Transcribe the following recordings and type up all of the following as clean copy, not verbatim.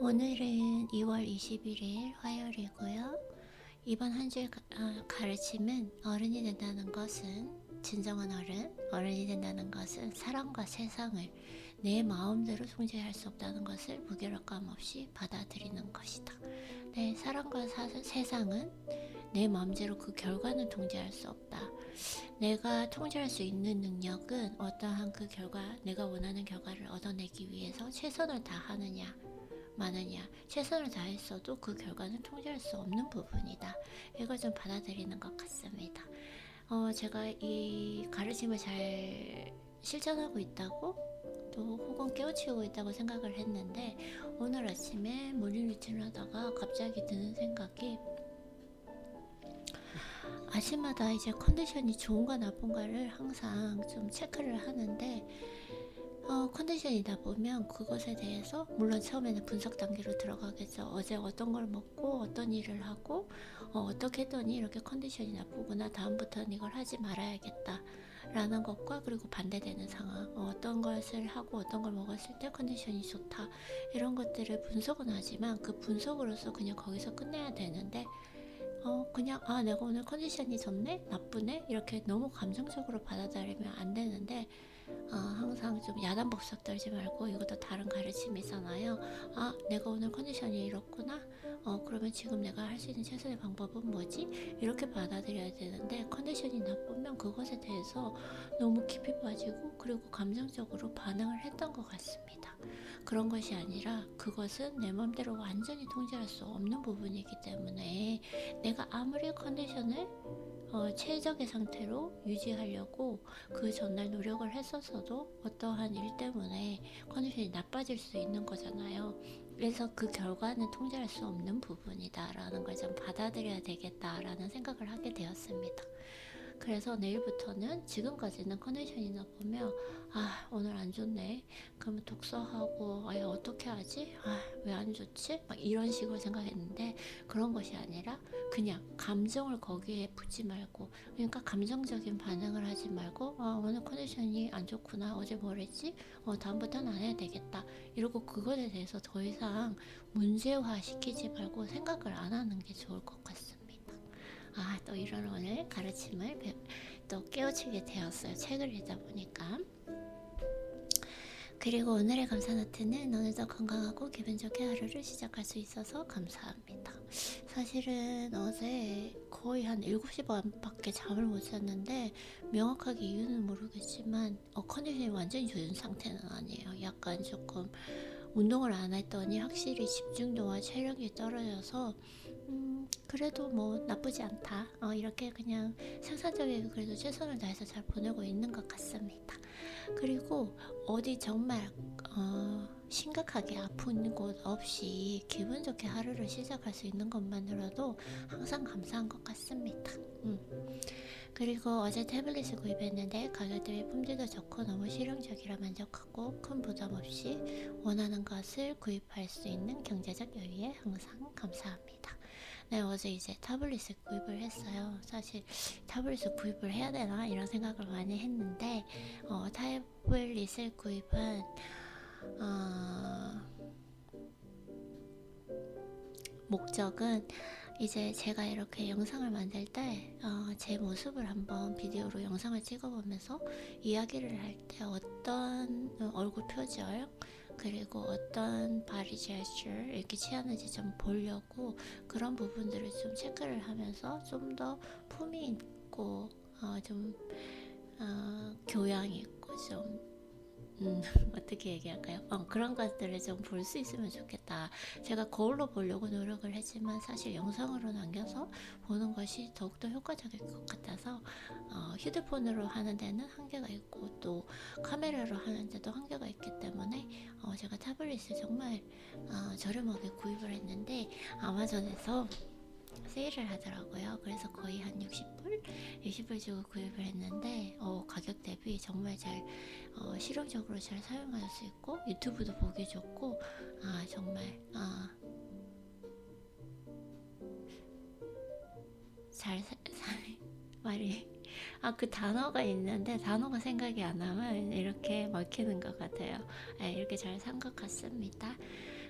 오늘은 2월 21일 화요일이고요. 이번 한 주의 가르침은 어른이 된다는 것은 진정한 어른이 된다는 것은 사람과 세상을 내 마음대로 통제할 수 없다는 것을 무게력감 없이 받아들이는 것이다. 네, 사람과 세상은 내 마음대로 그 결과는 통제할 수 없다. 내가 통제할 수 있는 능력은 어떠한 그 결과, 내가 원하는 결과를 얻어내기 위해서 최선을 다하느냐 많으냐, 최선을 다했어도 그 결과는 통제할 수 없는 부분이다. 이걸 좀 받아들이는 것 같습니다. 제가 이 가르침을 잘 실천하고 있다고 또 혹은 깨우치고 있다고 생각을 했는데, 오늘 아침에 모닝 루틴을 하다가 갑자기 드는 생각이, 아침마다 이제 컨디션이 좋은가 나쁜가를 항상 좀 체크를 하는데, 컨디션이다 보면 그것에 대해서 물론 처음에는 분석 단계로 들어가겠죠. 어제 어떤 걸 먹고 어떤 일을 하고 어떻게 했더니 이렇게 컨디션이 나쁘구나, 다음부터는 이걸 하지 말아야겠다 라는 것과, 그리고 반대되는 상황, 어떤 것을 하고 어떤 걸 먹었을 때 컨디션이 좋다, 이런 것들을 분석은 하지만 그 분석으로서 그냥 거기서 끝내야 되는데, 그냥 내가 오늘 컨디션이 좋네 나쁘네 이렇게 너무 감정적으로 받아들이면 안 되는데, 항상 좀 야단법석 떨지 말고, 이것도 다른 가르침이잖아요. 내가 오늘 컨디션이 이렇구나. 그러면 지금 내가 할 수 있는 최선의 방법은 뭐지? 이렇게 받아들여야 되는데, 컨디션이 나쁘면 그것에 대해서 너무 깊이 빠지고 그리고 감정적으로 반응을 했던 것 같습니다. 그런 것이 아니라 그것은 내 맘대로 완전히 통제할 수 없는 부분이기 때문에, 내가 아무리 컨디션을 최적의 상태로 유지하려고 그 전날 노력을 했었어도 어떠한 일 때문에 컨디션이 나빠질 수 있는 거잖아요. 그래서 그 결과는 통제할 수 없는 부분이다라는 걸 좀 받아들여야 되겠다라는 생각을 하게 되었습니다. 그래서 내일부터는, 지금까지는 컨디션이 나쁘면 오늘 안 좋네, 그러면 독서하고 어떻게 하지? 왜 안 좋지? 막 이런 식으로 생각했는데, 그런 것이 아니라 그냥 감정을 거기에 붓지 말고, 그러니까 감정적인 반응을 하지 말고, 오늘 컨디션이 안 좋구나, 어제 뭘 했지? 다음부터는 안 해야 되겠다, 이러고 그것에 대해서 더 이상 문제화 시키지 말고 생각을 안 하는 게 좋을 것 같습니다. 또 이런 오늘 가르침을 또 깨우치게 되었어요. 책을 읽다 보니까. 그리고 오늘의 감사노트는, 오늘도 건강하고 기분 좋게 하루를 시작할 수 있어서 감사합니다. 사실은 어제 거의 한 7시 반밖에 잠을 못 잤는데, 명확하게 이유는 모르겠지만 컨디션이 완전히 좋은 상태는 아니에요. 약간 조금 운동을 안 했더니 확실히 집중도와 체력이 떨어져서 그래도 뭐 나쁘지 않다, 이렇게 그냥 생산적이게 그래도 최선을 다해서 잘 보내고 있는 것 같습니다. 그리고 어디 정말 심각하게 아픈 곳 없이 기분 좋게 하루를 시작할 수 있는 것만으로도 항상 감사한 것 같습니다. 그리고 어제 태블릿을 구입했는데 가격 대비 품질도 좋고 너무 실용적이라 만족하고, 큰 부담 없이 원하는 것을 구입할 수 있는 경제적 여유에 항상 감사합니다. 네, 어제 이제 타블릿을 구입을 했어요. 사실 타블릿을 구입을 해야 되나 이런 생각을 많이 했는데, 타블릿을 구입한 목적은, 이제 제가 이렇게 영상을 만들 때 제 모습을 한번 비디오로 영상을 찍어보면서 이야기를 할 때 어떤 얼굴 표정, 그리고 어떤 바디 제스처 이렇게 취하는지 좀 보려고, 그런 부분들을 좀 체크를 하면서 좀 더 품이 있고 좀 교양 있고 좀 어떻게 얘기할까요? 그런 것들을 좀 볼 수 있으면 좋겠다. 제가 거울로 보려고 노력을 했지만 사실 영상으로 남겨서 보는 것이 더욱더 효과적일 것 같아서, 휴대폰으로 하는 데는 한계가 있고 또 카메라로 하는 데도 한계가 있기 때문에 제가 타블릿을 정말 저렴하게 구입을 했는데, 아마존에서 세일을 하더라고요. 그래서 거의 한 60불 주고 구입을 했는데, 가격 대비 정말 잘 실용적으로 잘 사용할 수 있고, 유튜브도 보기 좋고, 정말 잘 말이 그 단어가 있는데 단어가 생각이 안 나면 이렇게 막히는 것 같아요. 이렇게 잘 산 것 같습니다.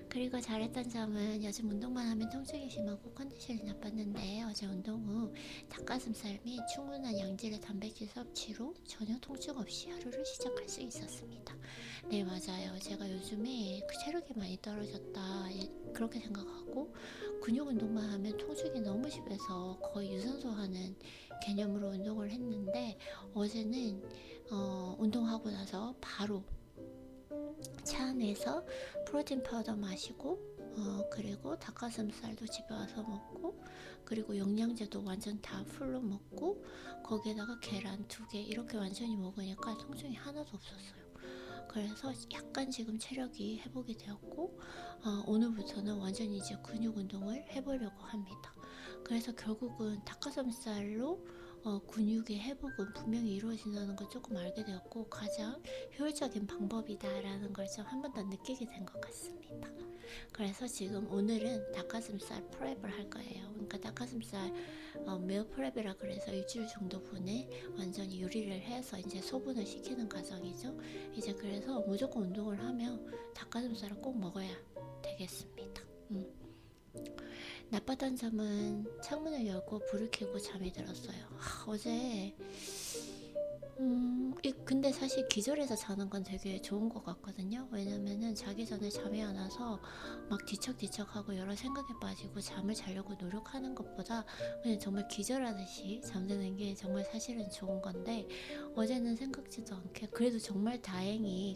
그리고 잘했던 점은 요즘 운동만 하면 통증이 심하고 컨디션이 나빴는데 어제 운동 후 닭가슴살 및 충분한 양질의 단백질 섭취로 전혀 통증 없이 하루를 시작할 수 있었습니다. 네, 맞아요. 제가 요즘에 그 체력이 많이 떨어졌다 그렇게 생각하고 근육 운동만 하면 통증이 너무 심해서 거의 유산소 하는 개념으로 운동을 했는데 어제는 운동하고 나서 바로 차 안에서 프로틴 파우더 마시고 그리고 닭가슴살도 집에 와서 먹고 그리고 영양제도 완전 다 풀로 먹고 거기에다가 계란 2개 이렇게 완전히 먹으니까 통증이 하나도 없었어요. 그래서 약간 지금 체력이 회복이 되었고 오늘부터는 완전히 이제 근육 운동을 해보려고 합니다. 그래서 결국은 닭가슴살로 근육의 회복은 분명히 이루어진다는 걸 조금 알게 되었고 가장 효율적인 방법이다라는 걸 좀 한 번 더 느끼게 된 것 같습니다. 그래서 지금 오늘은 닭가슴살 프랩을 할 거예요. 그러니까 닭가슴살 밀 프랩이라 그래서 일주일 정도 분에 완전히 요리를 해서 이제 소분을 시키는 과정이죠. 이제 그래서 무조건 운동을 하면 닭가슴살을 꼭 먹어야 되겠습니다. 나빴던 점은 창문을 열고 불을 켜고 잠이 들었어요. 어제 근데 사실 기절해서 자는 건 되게 좋은 것 같거든요. 왜냐면은 자기 전에 잠이 안 와서 막 뒤척뒤척하고 여러 생각에 빠지고 잠을 자려고 노력하는 것보다 그냥 정말 기절하듯이 잠드는 게 정말 사실은 좋은 건데 어제는 생각지도 않게 그래도 정말 다행히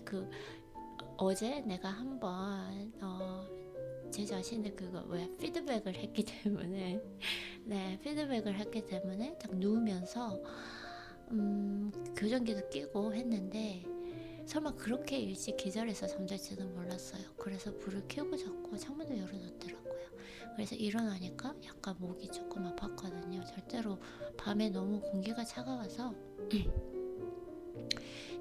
어제 내가 한번 제 자신의 피드백을 했기 때문에 네, 피드백을 했기 때문에 딱 누우면서 교정기도 끼고 했는데 설마 그렇게 일찍 기절해서 잠들지는 몰랐어요. 그래서 불을 켜고 잤고 창문을 열어놓더라고요. 그래서 일어나니까 약간 목이 조금 아팠거든요. 절대로 밤에 너무 공기가 차가워서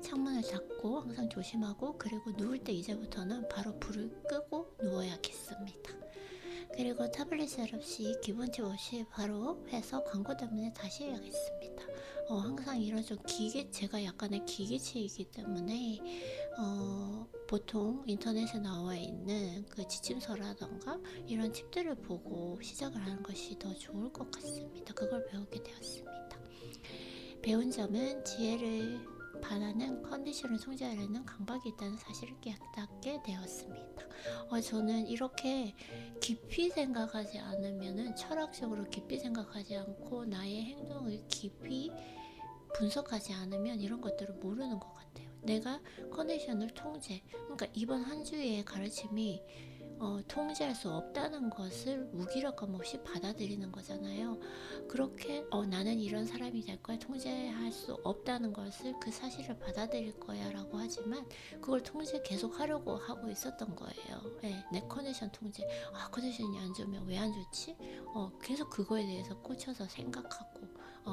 창문을 닫고 항상 조심하고 그리고 누울 때 이제부터는 바로 불을 끄고 누워야겠습니다. 그리고 타블릿 없이 기본 팁 없이 바로 해서 광고 때문에 다시 해야겠습니다. 항상 이런 좀 제가 약간의 기계치이기 때문에 보통 인터넷에 나와 있는 그 지침서라던가 이런 팁들을 보고 시작을 하는 것이 더 좋을 것 같습니다. 그걸 배우게 되었습니다. 배운 점은 지혜를 반하는 컨디션을 통제하려는 강박이 있다는 사실을 깨닫게 되었습니다. 저는 이렇게 깊이 생각하지 않으면은 철학적으로 깊이 생각하지 않고 나의 행동을 깊이 분석하지 않으면 이런 것들을 모르는 것 같아요. 내가 컨디션을 그러니까 이번 한 주의 가르침이 통제할 수 없다는 것을 무기력감 없이 받아들이는 거잖아요. 그렇게 나는 이런 사람이 될 거야, 통제할 수 없다는 것을 그 사실을 받아들일 거야 라고 하지만 그걸 통제 계속 하려고 하고 있었던 거예요. 네, 내 컨디션 통제. 컨디션이 안 좋으면 왜 안 좋지? 계속 그거에 대해서 꽂혀서 생각하고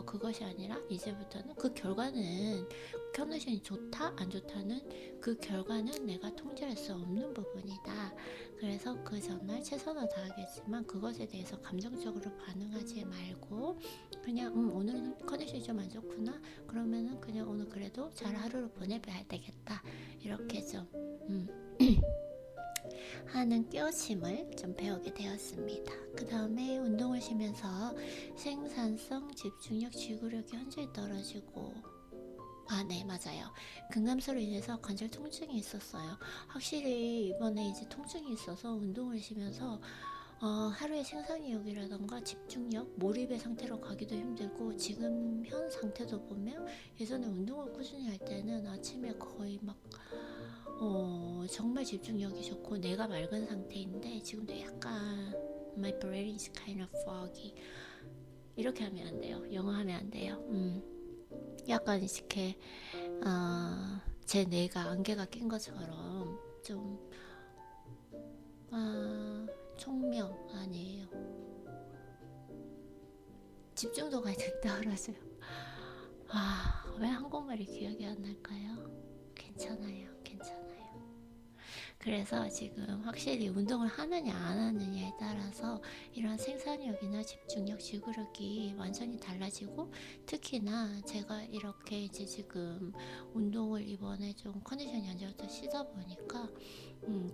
그것이 아니라 이제부터는 그 결과는 컨디션이 좋다 안 좋다는 그 결과는 내가 통제할 수 없는 부분이다. 그래서 그 전날 최선을 다하겠지만 그것에 대해서 감정적으로 반응하지 말고 그냥 오늘은 컨디션이 좀 안 좋구나 그러면은 그냥 오늘 그래도 잘 하루를 보내봐야 되겠다 이렇게 좀 하는 깨우침을 좀 배우게 되었습니다. 그 다음에 운동을 쉬면서 생산성, 집중력, 지구력이 현저히 떨어지고 네, 맞아요. 근감소로 인해서 관절 통증이 있었어요. 확실히 이번에 이제 통증이 있어서 운동을 쉬면서 하루의 생산력이라던가 집중력, 몰입의 상태로 가기도 힘들고 지금 현 상태도 보면 예전에 운동을 꾸준히 할 때는 아침에 거의 막 정말 집중력이 좋고 뇌가 맑은 상태인데 지금도 약간 My brain is kind of foggy 이렇게 하면 안 돼요. 영어 하면 안 돼요. 약간 이렇게 제 뇌가 안개가 낀 것처럼 좀 총명 아니에요. 집중도가 떨어져요. 왜 한국말이 기억이 안 날까요? 괜찮아요. 그래서 지금 확실히 운동을 하느냐 안 하느냐에 따라서 이런 생산력이나 집중력, 지구력이 완전히 달라지고, 특히나 제가 이렇게 이제 지금 운동을 이번에 좀 컨디션이 안 좋아서 쉬다 보니까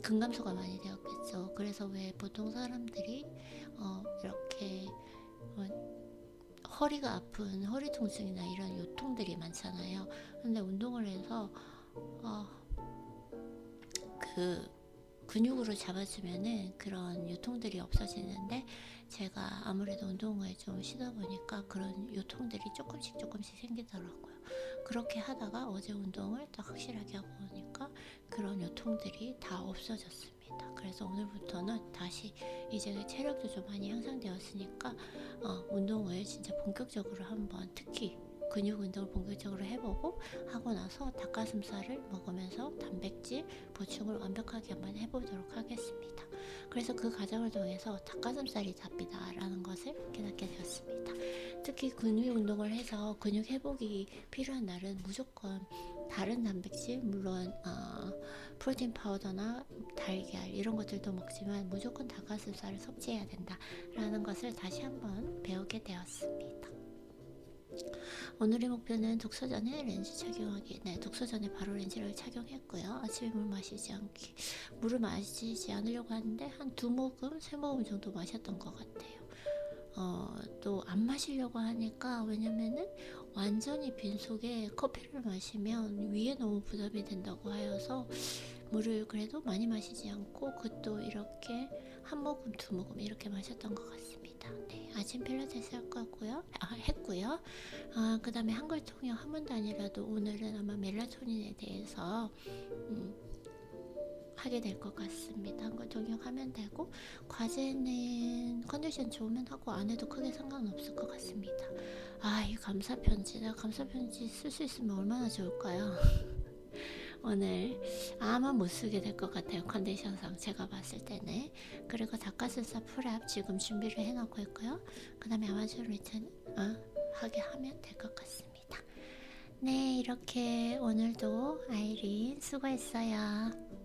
근감소가 많이 되었겠죠. 그래서 왜 보통 사람들이 이렇게 허리가 아픈 허리 통증이나 이런 요통들이 많잖아요. 근데 운동을 해서 어, 그 근육으로 잡아주면은 그런 요통들이 없어지는데, 제가 아무래도 운동을 좀 쉬다 보니까 그런 요통들이 조금씩 생기더라고요. 그렇게 하다가 어제 운동을 딱 확실하게 하고 오니까 그런 요통들이 다 없어졌습니다. 그래서 오늘부터는 다시 이제 체력도 좀 많이 향상되었으니까 운동을 진짜 본격적으로 한번, 특히 근육 운동을 본격적으로 해보고, 하고 나서 닭가슴살을 먹으면서 단백질 보충을 완벽하게 한번 해보도록 하겠습니다. 그래서 그 과정을 통해서 닭가슴살이 답이다라는 것을 깨닫게 되었습니다. 특히 근육 운동을 해서 근육 회복이 필요한 날은 무조건 다른 단백질, 물론 프로틴 파우더나 달걀 이런 것들도 먹지만 무조건 닭가슴살을 섭취해야 된다라는 것을 다시 한번 배우게 되었습니다. 오늘의 목표는 독서 전에 렌즈 착용하기. 네, 독서 전에 바로 렌즈를 착용했고요. 아침에 물을 마시지 않으려고 하는데 한 2모금, 3모금 정도 마셨던 것 같아요. 또 안 마시려고 하니까, 왜냐면은 완전히 빈속에 커피를 마시면 위에 너무 부담이 된다고 하여서 물을 그래도 많이 마시지 않고, 그것도 이렇게 1모금, 2모금 이렇게 마셨던 것 같습니다. 네, 아침 필라테스 했고요. 그 다음에 한글 통역 한 번도 아니라도 오늘은 아마 멜라토닌에 대해서 하게 될 것 같습니다. 한글 통역하면 되고, 과제는 컨디션 좋으면 하고 안 해도 크게 상관없을 것 같습니다. 이 감사편지, 내가 감사편지 쓸 수 있으면 얼마나 좋을까요? 오늘 아마 못 쓰게 될 것 같아요. 컨디션상 제가 봤을 때는. 그리고 닭가슴살 풀업 지금 준비를 해놓고 있고요. 그 다음에 아마존 리턴 하게 하면 될 것 같습니다. 네, 이렇게 오늘도 아이린 수고했어요.